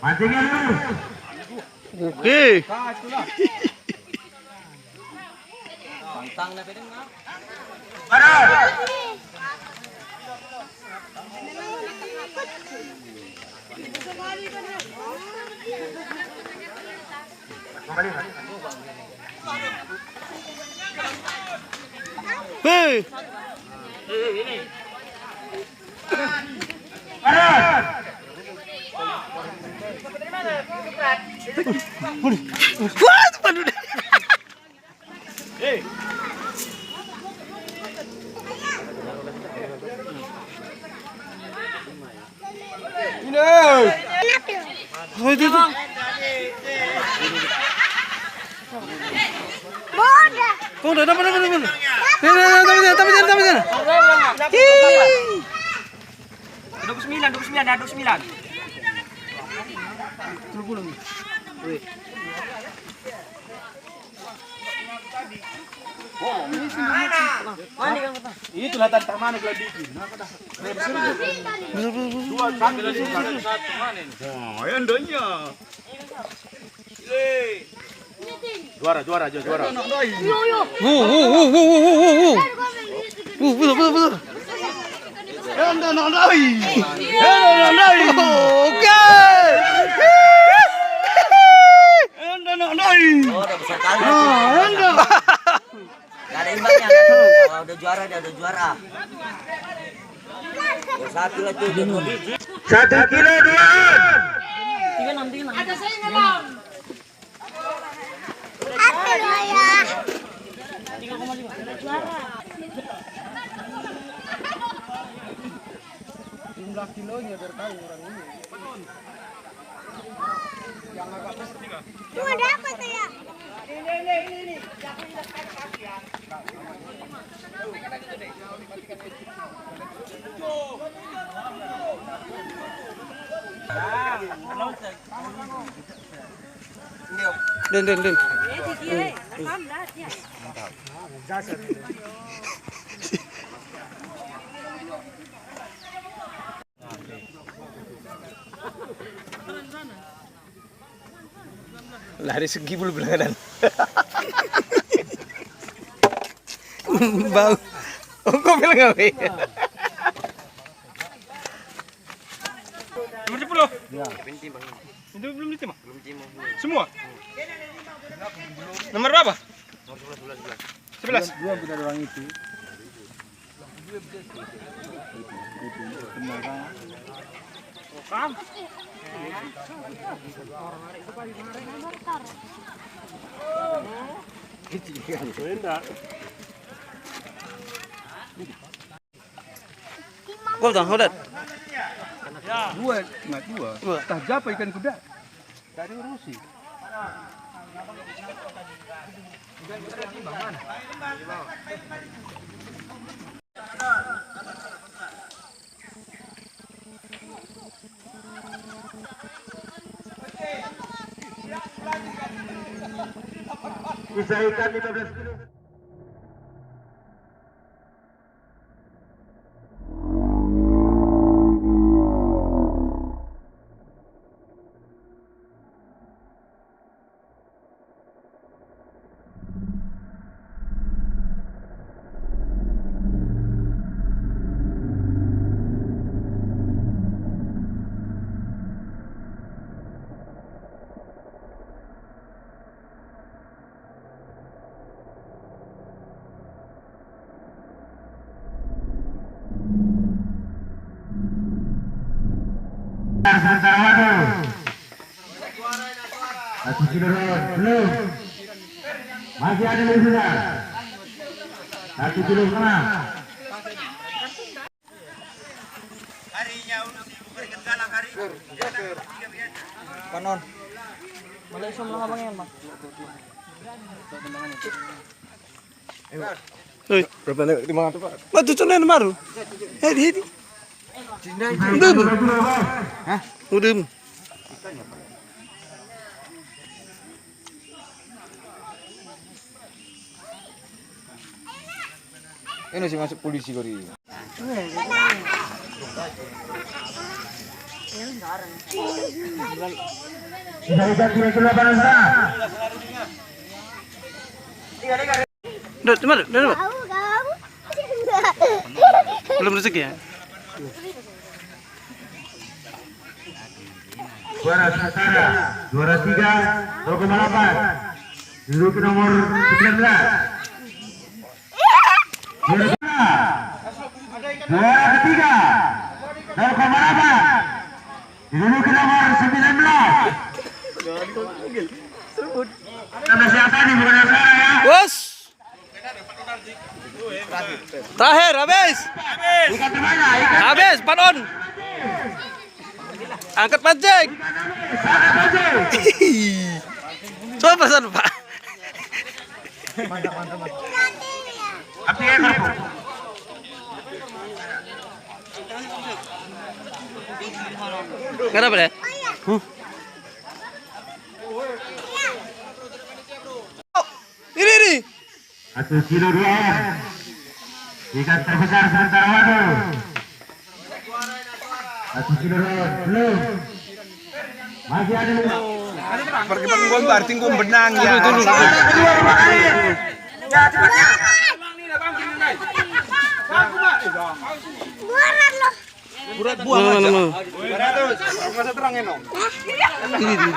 Mancingnya dulu. Oke. Pantang na pwede nga. Para. Hei. What? Padu deh. Hei. Ini. Oh itu. Bodoh, dapat. Tapi. 29. Itu lah tantang mana kalau bikin. Dua kali lagi satu mana ini? Oh, yang donya. Juara. Betul. Oh, udah besar kali. Gak ada imbangnya. Kalau udah juara, dia udah juara. Satu lah tuh. 1 kilo dia. 36. Ada saya ngelam. Apa lo ya? 3,5. Juara. Jumlah kilonya biar tahu orang ini. Yang agak besar. Cuma dapat ya. Ini. Den. Lari segi bulu belangan. Bau. Oh, kok bilang apa? Nomor 10. Ya. Itu belum diterima? Belum timah. Semua? Nomor berapa? Nomor 11. 11. Dua benar orang itu. Kam. Kau dah hodat. Dua. Tah japa ikan kuda. Dari Rusi. Bisa ikan 15 kilo. Sementara waktu 1 kilo belum, masih ada lagi sudah 1 kilo setengah. Kanon. Malaysia lang abang yan, Mak. Hei, berapa nih? 500 Pak. Matu cunen maru. Hedi. Udem. Hah? Udem. Ini sih masuk polisi kori. Sudah diganti ke lapangan sana. Udah, Kau. belum rezeki ya? Juara sementara, juara 3, 0,8. Duduk nomor 19. Juara ketiga, 0,8. Duduk nomor 19. Nama siapa nih, bukan saya ya? Bos. Terakhir, habis. Ikan terbanyak, ikan Habis, panon. Angkat pancing. Coba pesan, Pak. api ekor. Kenapa deh? Ini. 1 kilo 2. Ikan terbesar sementara waduh. 1 kilo 2 belum. Masih ada 5. Perkembang gua berarti gua benang ya. Tunggu. Ya cepatnya. Buaran loh. Buat buang aja. Mana? Mana terus? Masa terangin dong. Ini.